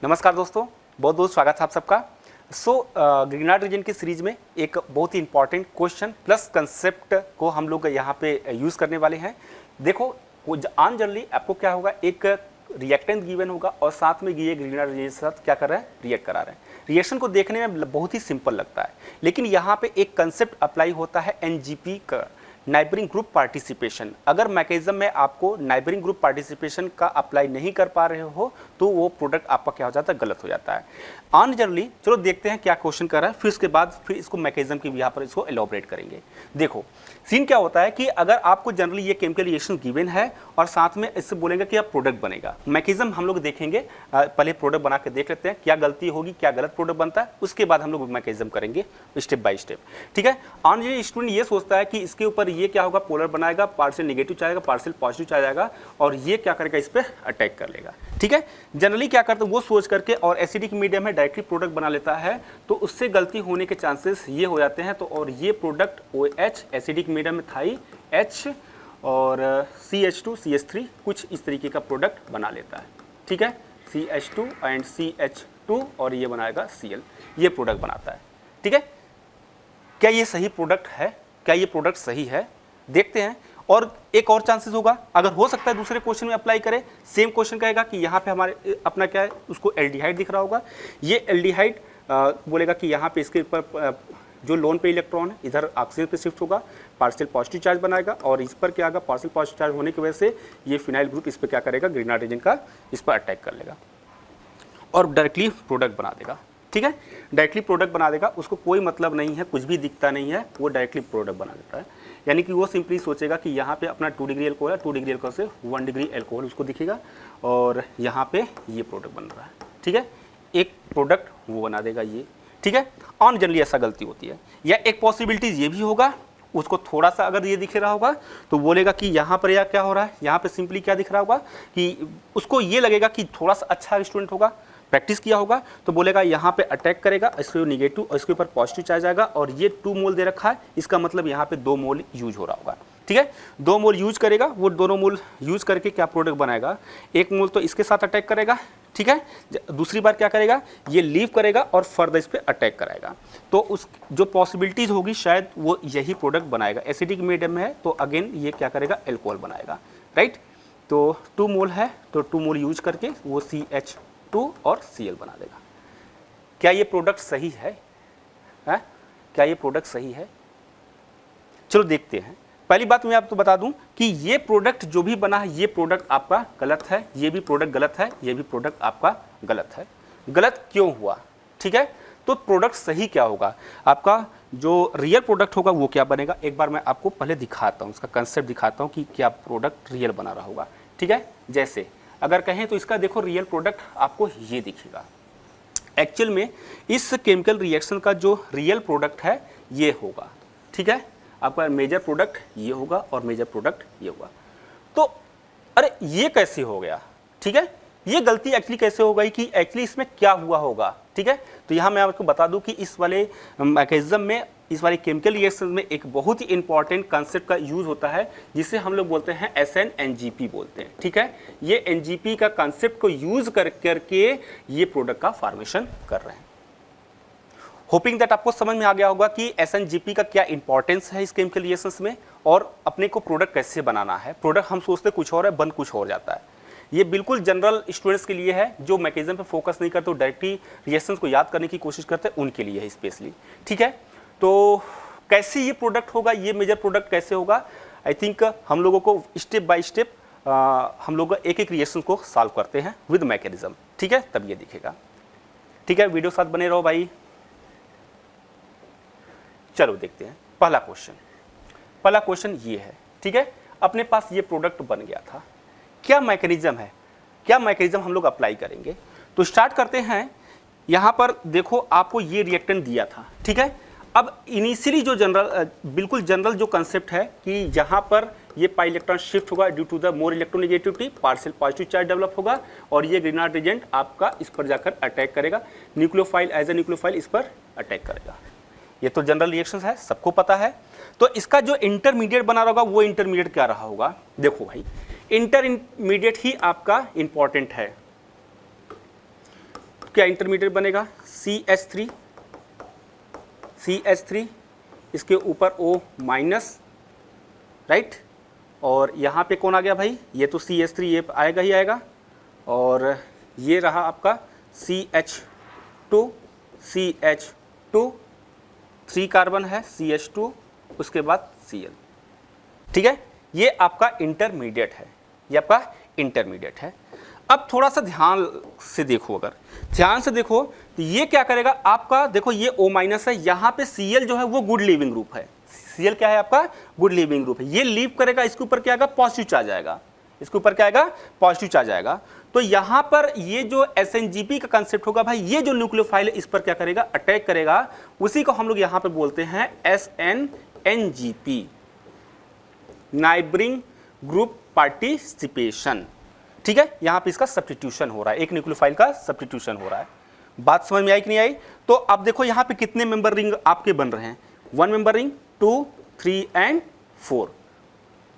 नमस्कार दोस्तों, बहुत बहुत स्वागत है आप सबका। ग्रीनहार्ड रीजन की सीरीज में एक बहुत ही इंपॉर्टेंट क्वेश्चन प्लस कंसेप्ट को हम लोग यहाँ पे यूज़ करने वाले हैं। देखो, ऑन जनरली आपको क्या होगा, एक रिएक्टेंट गिवन होगा और साथ में ये ग्रीनहार्ड रीजन के साथ क्या कर रहा है, रिएक्ट करा रहे हैं। रिएक्शन को देखने में बहुत ही सिंपल लगता है, लेकिन यहाँ पे एक कंसेप्ट अप्लाई होता है एनजीपी का, नाइबरिंग ग्रुप पार्टिसिपेशन। अगर मैकेनिज्म में आपको नाइबरिंग ग्रुप पार्टिसिपेशन का अप्लाई नहीं कर पा रहे हो तो वो प्रोडक्ट आपका क्या हो जाता है, गलत हो जाता है। ऑन जनरली चलो देखते हैं क्या क्वेश्चन कर रहा है, फिर उसके बाद फिर इसको मैकेनिज्म की यहाँ पर इसको एलॉबरेट करेंगे। देखो सीन क्या होता है कि अगर आपको जनरली ये केमिकल रिएक्शन गिवन है और साथ में इससे बोलेंगे कि अब प्रोडक्ट बनेगा, मैकेनिज्म हम लोग देखेंगे। पहले प्रोडक्ट बना के देख लेते हैं क्या गलती होगी, क्या गलत प्रोडक्ट बनता है, उसके बाद हम लोग मैकेनिज्म करेंगे स्टेप बाय स्टेप। ठीक है, ऑन जनरली स्टूडेंट ये सोचता है कि इसके ऊपर ये क्या होगा, पोलर बनाएगा, पार्शियल नेगेटिव चाहेगा, पार्शियल पॉजिटिव चाह जाएगा और ये क्या करेगा, इस पर अटैक कर लेगा। ठीक है, जनरली क्या करता है वो सोच करके और एसिडिक मीडियम में डायरेक्टली प्रोडक्ट बना लेता है, तो उससे गलती होने के चांसेस ये हो जाते हैं। तो और ये प्रोडक्ट OH एसिडिक मीडियम में था ही H और CH2 CH3 कुछ इस तरीके का प्रोडक्ट बना लेता है। ठीक है, CH2 एंड CH2 और ये बनाएगा Cl, ये प्रोडक्ट बनाता है। ठीक है, क्या ये सही प्रोडक्ट है, क्या ये प्रोडक्ट सही है, देखते हैं। और एक और चांसेस होगा, अगर हो सकता है दूसरे क्वेश्चन में अप्लाई करें, सेम क्वेश्चन कहेगा कि यहाँ पे हमारे अपना क्या है, उसको एल्डिहाइड दिख रहा होगा, ये एल्डिहाइड बोलेगा कि यहाँ पे इसके ऊपर जो लोन पे इलेक्ट्रॉन है इधर ऑक्सीजन पे शिफ्ट होगा, पार्शियल पॉजिटिव चार्ज बनाएगा और इस पर क्या आएगा, पार्शियल पॉजिटिव चार्ज होने की वजह से ये फिनाइल ग्रुप इस पर क्या करेगा, ग्रीनहार्ड रीजन का इस पर अटैक कर लेगा और डायरेक्टली प्रोडक्ट बना देगा। ठीक है, डायरेक्टली प्रोडक्ट बना देगा, उसको कोई मतलब नहीं है, कुछ भी दिखता नहीं है, वो डायरेक्टली प्रोडक्ट बना देता है। यानी कि वो सिंपली सोचेगा कि यहाँ पे अपना 2 डिग्री एल्कोहल है, 2 डिग्री एल्कोहल से 1 डिग्री एल्कोहल उसको दिखेगा और यहाँ पे ये प्रोडक्ट बन रहा है। ठीक है, एक प्रोडक्ट वो बना देगा ये। ठीक है, ऑन जनरली ऐसा गलती होती है। या एक पॉसिबिलिटीज ये भी होगा, उसको थोड़ा सा अगर ये दिख रहा होगा तो बोलेगा कि यहाँ पर या क्या हो रहा है, यहाँ पे सिंपली क्या दिख रहा होगा कि उसको ये लगेगा कि थोड़ा सा अच्छा स्टूडेंट होगा, प्रैक्टिस किया होगा, तो बोलेगा यहाँ पे अटैक करेगा, इसके निगेटिव और इसके ऊपर पॉजिटिव चार्ज आएगा और ये 2 मोल दे रखा है, इसका मतलब यहाँ पे 2 मोल यूज हो रहा होगा। ठीक है, 2 मोल यूज करेगा, वो दोनों मोल यूज करके क्या प्रोडक्ट बनाएगा, 1 मोल तो इसके साथ अटैक करेगा। ठीक है, दूसरी बार क्या करेगा, ये लीव करेगा और फर्दर इस पर अटैक कराएगा, तो उस जो पॉसिबिलिटीज होगी शायद वो यही प्रोडक्ट बनाएगा। एसिडिक मीडियम में है तो अगेन ये क्या करेगा, एल्कोहल बनाएगा। राइट, तो 2 मोल है तो 2 मोल यूज करके वो CH2 और Cl बना देगा। क्या ये प्रोडक्ट सही है? क्या ये प्रोडक्ट सही है? चलो देखते हैं। पहली बात मैं आपको बता दूं कि ये प्रोडक्ट जो भी बना है ये प्रोडक्ट आपका गलत है, ये भी प्रोडक्ट गलत है, ये भी प्रोडक्ट आपका गलत है। गलत क्यों हुआ? ठीक है, तो प्रोडक्ट सही क्या होगा, आपका जो रियल प्रोडक्ट होगा वो क्या बनेगा, एक बार मैं आपको पहले दिखाता हूँ, इसका कंसेप्ट दिखाता हूँ कि क्या प्रोडक्ट रियल बना रहा होगा। ठीक है, जैसे अगर कहें तो इसका देखो रियल प्रोडक्ट आपको ये दिखेगा। एक्चुअल में इस केमिकल रिएक्शन का जो रियल प्रोडक्ट है ये होगा। ठीक है, आपका मेजर प्रोडक्ट ये होगा और मेजर प्रोडक्ट ये होगा। तो अरे ये कैसे हो गया? ठीक है, ये गलती एक्चुअली कैसे हो गई कि एक्चुअली इसमें क्या हुआ होगा। ठीक है, तो यहाँ मैं आपको बता दूं कि इस वाले मैकेनिज्म में, इस वाले केमिकल रिएक्शन में एक बहुत ही इंपॉर्टेंट कंसेप्ट का यूज होता है जिसे हम लोग बोलते हैं SN-NGP बोलते हैं। ठीक है, ये NGP का कंसेप्ट को यूज करके ये प्रोडक्ट का फॉर्मेशन कर रहे हैं। होपिंग दैट आपको समझ में आ गया होगा कि SN-GP का क्या इंपॉर्टेंस है इस केमिकल रिएक्शंस में और अपने को प्रोडक्ट कैसे बनाना है। प्रोडक्ट हम सोचते कुछ और है, बन कुछ और जाता है। ये बिल्कुल जनरल स्टूडेंट्स के लिए है जो मैकेनिज्म पे फोकस नहीं करते, डायरेक्टली रिएक्शंस को याद करने की कोशिश करते हैं, उनके लिए है स्पेशली। ठीक है, तो कैसे ये प्रोडक्ट होगा, ये मेजर प्रोडक्ट कैसे होगा, आई थिंक हम लोगों को स्टेप बाय स्टेप हम लोग एक एक रिएक्शन को सॉल्व करते हैं विद मैकेनिज्म। ठीक है, तब ये दिखेगा। ठीक है, वीडियो साथ बने रहो भाई। चलो देखते हैं पहला क्वेश्चन। पहला क्वेश्चन ये है। ठीक है, अपने पास ये प्रोडक्ट बन गया था, क्या मैकेनिज्म है, क्या मैकेनिज्म हम लोग अप्लाई करेंगे। तो स्टार्ट करते हैं। यहाँ पर देखो आपको ये रिएक्टेंट दिया था। ठीक है, अब इनिशियली जो जनरल, बिल्कुल जनरल जो कंसेप्ट है कि यहाँ पर ये पाई इलेक्ट्रॉन शिफ्ट होगा due to the more electronegativity, partial positive charge develop होगा और ये ग्रीनहार्ड रीजेंट आपका इस पर जाकर अटैक करेगा, न्यूक्लियोफाइल एज ए न्यूक्लियोफाइल इस पर अटैक करेगा। ये तो जनरल रिएक्शन है, सबको पता है। तो इसका जो इंटरमीडिएट बना रहा होगा वो इंटरमीडिएट क्या रहा होगा, देखो भाई इंटरमीडिएट ही आपका इंपॉर्टेंट है। क्या इंटरमीडिएट बनेगा, CH3, इसके ऊपर O माइनस, राइट, और यहाँ पे कौन आ गया भाई, ये तो CH3 ये आएगा ही आएगा, और ये रहा आपका CH2, 3 कार्बन है, CH2, उसके बाद Cl, ठीक है, ये आपका इंटरमीडिएट है, ये आपका इंटरमीडिएट है। अब थोड़ा सा ध्यान से देखो, अगर ध्यान से देखो तो ये क्या करेगा आपका, देखो ये O माइनस है, यहाँ पे Cl जो है वो गुड लीविंग ग्रुप है, Cl क्या है आपका, गुड लीविंग ग्रुप है, ये लीव करेगा, इसके ऊपर क्या आएगा, पॉजिटिव चार्ज आएगा, इसके ऊपर क्या आएगा, पॉजिटिव चार्ज आएगा। तो यहाँ पर ये जो SNGP का कंसेप्ट होगा भाई, ये जो न्यूक्लियोफाइल है इस पर क्या करेगा, अटैक करेगा, उसी को हम लोग यहाँ पे बोलते हैं SNNGP, नाइबरिंग ग्रुप पार्टिसिपेशन, ठीक है, यहाँ पे इसका सब्स्टिट्यूशन हो रहा है, एक न्यूक्लियोफाइल का सब्स्टिट्यूशन हो रहा है। बात समझ में आई कि नहीं आई? तो अब देखो यहाँ पे कितने मेंबर रिंग आपके बन रहे हैं, 1 मेंबर रिंग, 2, 3 एंड 4,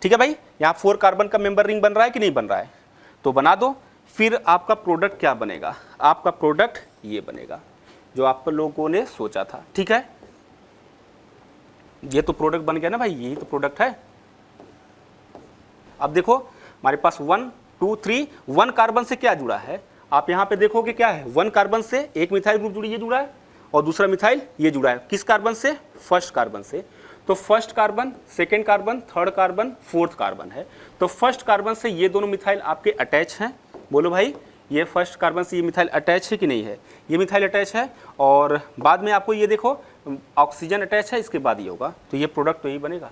ठीक है भाई, यहाँ 4 कार्बन का मेंबर रिंग बन रहा है कि नहीं बन रहा है, तो बना दो। फिर आपका प्रोडक्ट क्या बनेगा, आपका प्रोडक्ट ये बनेगा जो आप लोगों ने सोचा था, ठीक है, ये तो प्रोडक्ट बन गया ना भाई, यही तो प्रोडक्ट है। अब देखो हमारे पास 1, 2, 3, 1 कार्बन से क्या जुड़ा है, आप यहाँ पे देखोगे क्या है, 1 कार्बन से एक मिथाइल ग्रुप जुड़ी, ये जुड़ा है, और दूसरा मिथाइल ये जुड़ा है, किस कार्बन से, फर्स्ट कार्बन से। तो first carbon, second carbon, third carbon, fourth carbon है, तो फर्स्ट कार्बन से ये दोनों मिथाइल आपके अटैच हैं, बोलो भाई, ये फर्स्ट कार्बन से ये मिथाइल अटैच है कि नहीं है, ये मिथाइल अटैच है, और बाद में आपको ये देखो ऑक्सीजन अटैच है, इसके बाद ये होगा, तो ये प्रोडक्ट तो यही बनेगा।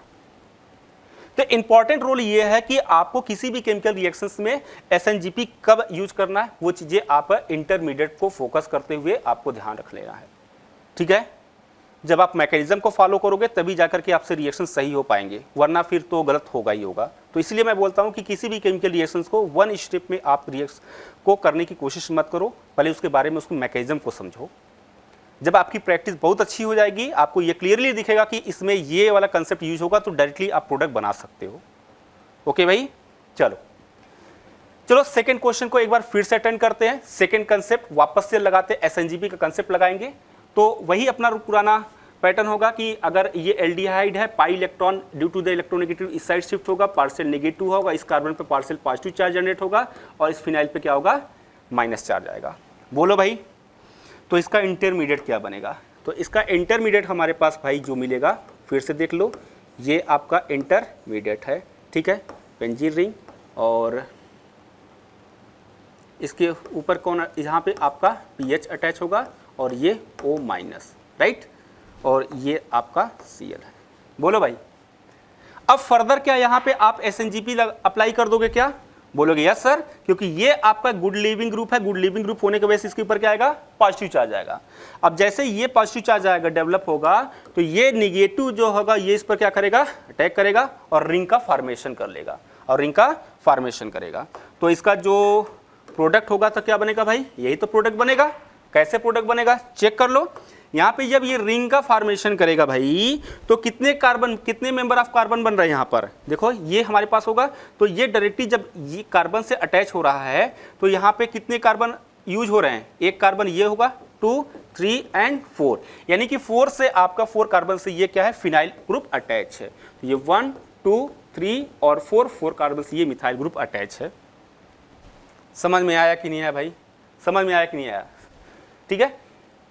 तो इंपॉर्टेंट रोल ये है कि आपको किसी भी केमिकल रिएक्शंस में SNGP कब यूज करना है, वो चीजें आप इंटरमीडिएट को फोकस करते हुए आपको ध्यान रख लेना है, ठीक है। जब आप मैकेनिज्म को फॉलो करोगे तभी जाकर के आपसे रिएक्शन सही हो पाएंगे, वरना फिर तो गलत होगा ही होगा। तो इसलिए मैं बोलता हूं कि किसी भी केमिकल रिएक्शंस को 1 स्टेप में आप रिएक्शन को करने की कोशिश मत करो, पहले उसके बारे में उसको मैकेनिज्म को समझो। जब आपकी प्रैक्टिस बहुत अच्छी हो जाएगी, आपको ये क्लियरली दिखेगा कि इसमें ये वाला कंसेप्ट यूज होगा, तो डायरेक्टली आप प्रोडक्ट बना सकते हो। ओके भाई, चलो सेकंड क्वेश्चन को एक बार फिर से अटेंड करते हैं। सेकंड कंसेप्ट वापस से लगाते हैं, SNGP का कंसेप्ट लगाएंगे, तो वही अपना पुराना पैटर्न होगा कि अगर ये एल्डिहाइड है, pi electron due to the electronegative इस साइड शिफ्ट होगा, पार्शियल नेगेटिव होगा, इस कार्बन पे पार्शियल पॉजिटिव चार्ज जनरेट होगा, और इस फिनाइल पे क्या होगा, माइनस चार्ज आएगा। बोलो भाई, तो इसका इंटरमीडिएट क्या बनेगा, तो इसका इंटरमीडिएट हमारे पास भाई जो मिलेगा, फिर से देख लो, ये आपका इंटरमीडिएट है, ठीक है, बेंजीन रिंग, और इसके ऊपर कौन, यहाँ पे आपका PH अटैच होगा, और ये O माइनस, राइट, और ये आपका Cl है। बोलो भाई, अब फर्दर क्या यहाँ पे आप SNGP अप्लाई कर दोगे क्या, बोलोगे यस सर, क्योंकि ये आपका गुड लिविंग ग्रुप है, गुड लिविंग ग्रुप होने के वजह से इसके ऊपर क्या आएगा, पॉजिटिव चार्ज आएगा। अब जैसे ये पॉजिटिव चार्ज आएगा, डेवलप होगा, तो ये निगेटिव जो होगा ये इस पर क्या करेगा, अटैक करेगा, और रिंग का फॉर्मेशन कर लेगा, और रिंग का फॉर्मेशन करेगा। तो इसका जो प्रोडक्ट होगा तो क्या बनेगा भाई, यही तो प्रोडक्ट बनेगा। कैसे प्रोडक्ट बनेगा, चेक कर लो। यहाँ पे जब ये रिंग का फॉर्मेशन करेगा भाई, तो कितने कार्बन, कितने मेंबर ऑफ कार्बन बन रहे हैं, यहाँ पर देखो ये हमारे पास होगा, तो ये डायरेक्टली जब ये कार्बन से अटैच हो रहा है, तो यहाँ पे कितने कार्बन यूज हो रहे हैं, एक कार्बन ये होगा, 2, 3 एंड 4, यानी कि 4 से आपका 4 कार्बन से ये क्या है, फिनाइल ग्रुप अटैच है। तो ये 1, 2, 3 और 4 कार्बन से ये मिथाइल ग्रुप अटैच है। समझ में आया कि नहीं आया भाई, समझ में आया कि नहीं आया, ठीक है।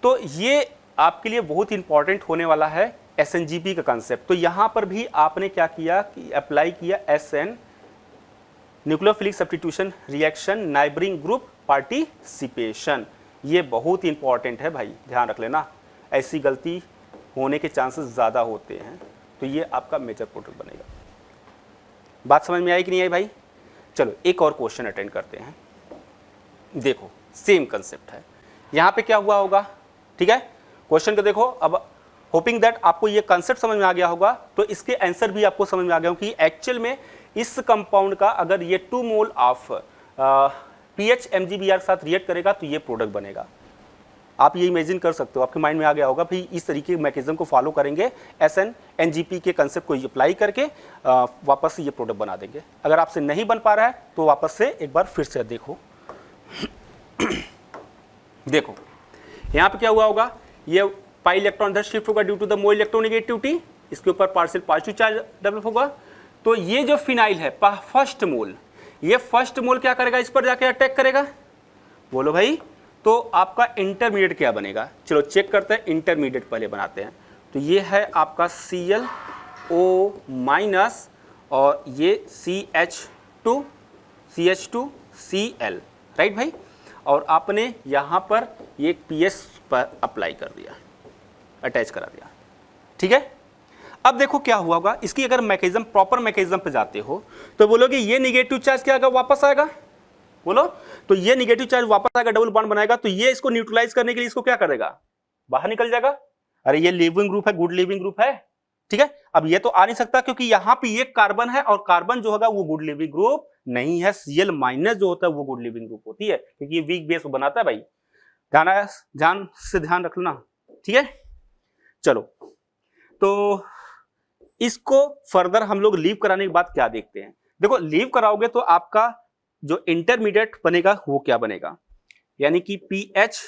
तो ये आपके लिए बहुत इंपॉर्टेंट होने वाला है SNGP का कंसेप्ट। तो यहां पर भी आपने क्या किया कि अप्लाई किया SN, nucleophilic substitution reaction, neighbouring group participation. ये बहुत इंपॉर्टेंट है भाई, ध्यान रख लेना, ऐसी गलती होने के चांसेस ज़्यादा होते हैं। तो ये आपका मेजर प्रोडक्ट बनेगा। बात समझ में आई कि नहीं आई भाई? चलो एक और क्वेश्चन अटेंड करते हैं। देखो सेम कंसेप्ट है, यहाँ पे क्या हुआ होगा, ठीक है। क्वेश्चन को देखो, अब होपिंग दैट आपको ये कंसेप्ट समझ में आ गया होगा, तो इसके आंसर भी आपको समझ में आ गया होगा कि एक्चुअल में इस कंपाउंड का अगर ये 2 मोल ऑफ PH MgBr के साथ रिएक्ट करेगा तो ये प्रोडक्ट बनेगा। आप ये इमेजिन कर सकते हो, आपके माइंड में आ गया होगा भाई इस तरीके के मैकेनिज्म को फॉलो करेंगे, SN-NGP के कंसेप्ट को अप्लाई करके वापस से ये प्रोडक्ट बना देंगे। अगर आपसे नहीं बन पा रहा है तो वापस से एक बार फिर से देखो। देखो यहाँ पे क्या हुआ होगा, ये पाई इलेक्ट्रॉन इधर शिफ्ट होगा due to the more electronegativity, इसके ऊपर पार्शियल पॉजिटिव चार्ज डेवलप होगा। तो ये जो फिनाइल है फर्स्ट मोल, ये फर्स्ट मोल क्या करेगा, इस पर जाके अटैक करेगा। बोलो भाई, तो आपका इंटरमीडिएट क्या बनेगा, चलो चेक करते हैं, इंटरमीडिएट पहले बनाते हैं। तो ये है आपका ClO माइनस और ये CH2Cl, राइट भाई। और आपने यहाँ पर ये PS पर अप्लाई कर दिया, अटैच करा दिया, ठीक है। अब देखो क्या हुआ होगा, इसकी अगर मैकेनिज्म प्रॉपर मैकेनिज्म पे जाते हो तो बोलोगे ये निगेटिव चार्ज क्या आएगा, वापस आएगा। बोलो, तो ये निगेटिव चार्ज वापस आएगा, डबल बॉन्ड बनाएगा, तो ये इसको न्यूट्रलाइज करने के लिए इसको क्या करेगा, बाहर निकल जाएगा। अरे ये लिविंग ग्रुप है, गुड लिविंग ग्रुप है, ठीक है। अब ये तो आ नहीं सकता क्योंकि यहां पे ये कार्बन है और कार्बन जो होगा वो गुड लिविंग ग्रुप नहीं है। Cl माइनस जो होता है वो गुड लिविंग ग्रुप होती है, क्योंकि ये वीक बेस बनाता है भाई, ध्यान से ध्यान रखना, ठीक है। चलो, तो इसको फर्दर हम लोग लीव कराने के बाद क्या देखते हैं। देखो, लीव कराओगे तो आपका जो इंटरमीडिएट बनेगा वो क्या बनेगा, यानी कि पीएच,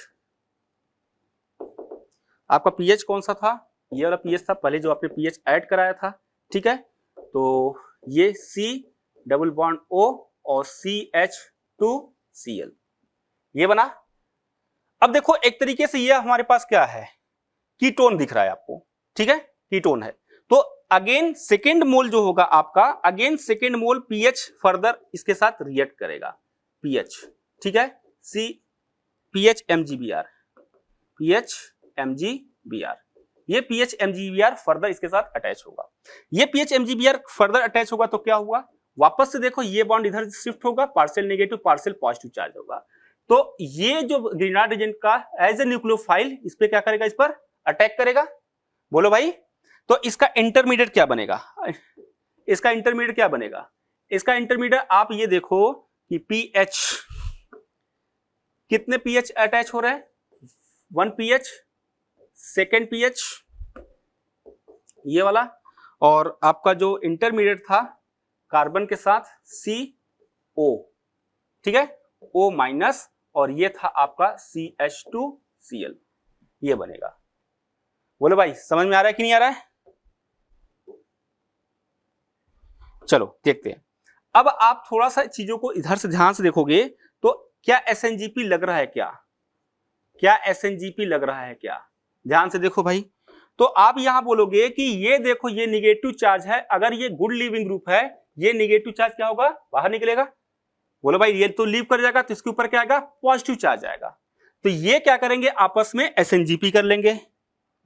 आपका पीएच कौन सा था, ये वाला पीएच था पहले जो आपने पीएच ऐड कराया था, ठीक है। तो ये C डबल बॉन्ड O और CH2Cl ये बना। अब देखो एक तरीके से ये हमारे पास क्या है, कीटोन दिख रहा है आपको, ठीक है, कीटोन है। तो अगेन सेकेंड मोल जो होगा आपका, again second mole pH further इसके साथ रिएक्ट करेगा, पीएच, ठीक है, पीएच MgBr, ये पीएच MgBr फर्दर इसके साथ अटैच होगा। ये पीएच MgBr फर्दर अटैच होगा तो क्या हुआ, वापस से देखो ये बॉन्ड इधर शिफ्ट होगा, partial negative partial positive charge होगा। तो ये जो ग्रीनार्ड एजेंट का एज ए न्यूक्लियोफाइल इस पे क्या करेगा, इस पर अटैक करेगा। बोलो भाई, तो इसका इंटरमीडिएट क्या बनेगा, इसका इंटरमीडिएट क्या बनेगा, इसका इंटरमीडिएट आप ये देखो कि पीएच, कितने पीएच अटैच हो रहे हैं, 1 पीएच, सेकेंड पीएच ये वाला, और आपका जो इंटरमीडिएट था कार्बन के साथ CO, ठीक है, O माइनस, और ये था आपका CH2Cl, ये बनेगा। बोलो भाई, समझ में आ रहा है कि नहीं आ रहा है। चलो देखते हैं। अब आप थोड़ा सा चीजों को इधर से ध्यान से देखोगे तो क्या SNGP लग रहा है, क्या SNGP लग रहा है क्या, ध्यान से देखो भाई। तो आप यहां बोलोगे कि ये देखो ये निगेटिव चार्ज है, अगर ये गुड लिविंग ग्रुप है, ये निगेटिव चार्ज क्या होगा, बाहर निकलेगा। बोलो भाई, ये तो लीव कर जाएगा तो इसके ऊपर क्या आएगा, पॉजिटिव चार्ज आएगा। तो ये क्या करेंगे, आपस में SNGP कर लेंगे।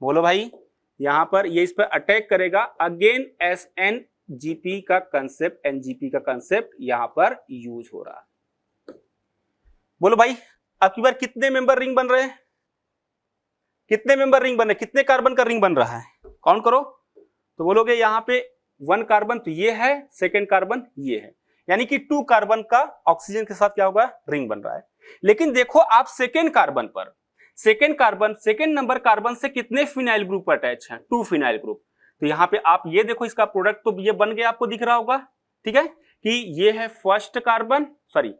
बोलो भाई, यहां पर ये इस पर अटैक करेगा, अगेन SNGP का कंसेप्ट, NGP का कंसेप्ट यहां पर यूज हो रहा है। बोलो भाई, अब की बार कितने मेंबर रिंग बन रहे हैं, कितने मेंबर रिंग बन रहे, कितने कार्बन का रिंग बन रहा है, काउंट करो। तो बोलोगे यहां पे 1 कार्बन तो ये है, सेकेंड कार्बन ये है, यानी कि 2 कार्बन का ऑक्सीजन के साथ क्या होगा, रिंग बन रहा है। लेकिन देखो आप सेकेंड कार्बन पर, सेकेंड नंबर कार्बन से कितने फिनाइल ग्रुप अटैच हैं, 2 फिनाइल ग्रुप। तो यहां पे आप ये देखो इसका प्रोडक्ट तो ये बन गया, आपको दिख रहा होगा, ठीक है, कि ये है first carbon, sorry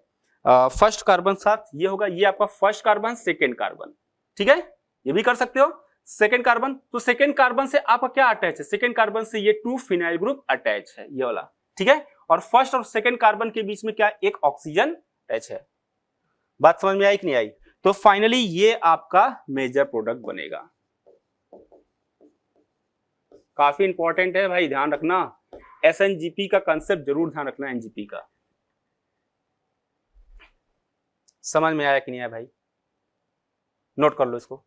first carbon साथ ये होगा, ये आपका फर्स्ट कार्बन सेकेंड कार्बन, ठीक है, ये भी कर सकते हो। सेकेंड कार्बन, तो सेकेंड कार्बन से आपका क्या अटैच है, सेकेंड कार्बन से ये 2 फिनाइल ग्रुप अटैच है, ये वाला, ठीक है। और फर्स्ट और सेकेंड कार्बन के बीच में क्या, एक ऑक्सीजन अटैच है। बात समझ में आई कि नहीं आई। तो फाइनली ये आपका मेजर प्रोडक्ट बनेगा। काफी इंपॉर्टेंट है भाई, ध्यान रखना, SNGP का कंसेप्ट जरूर ध्यान रखना, NGP का। समझ में आया कि नहीं आया भाई, नोट कर लो इसको।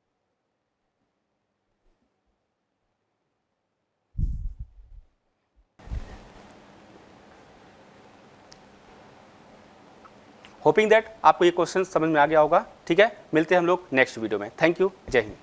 होपिंग दैट आपको ये क्वेश्चन समझ में आ गया होगा, ठीक है। मिलते हैं हम लोग नेक्स्ट वीडियो में। थैंक यू, जय हिंद।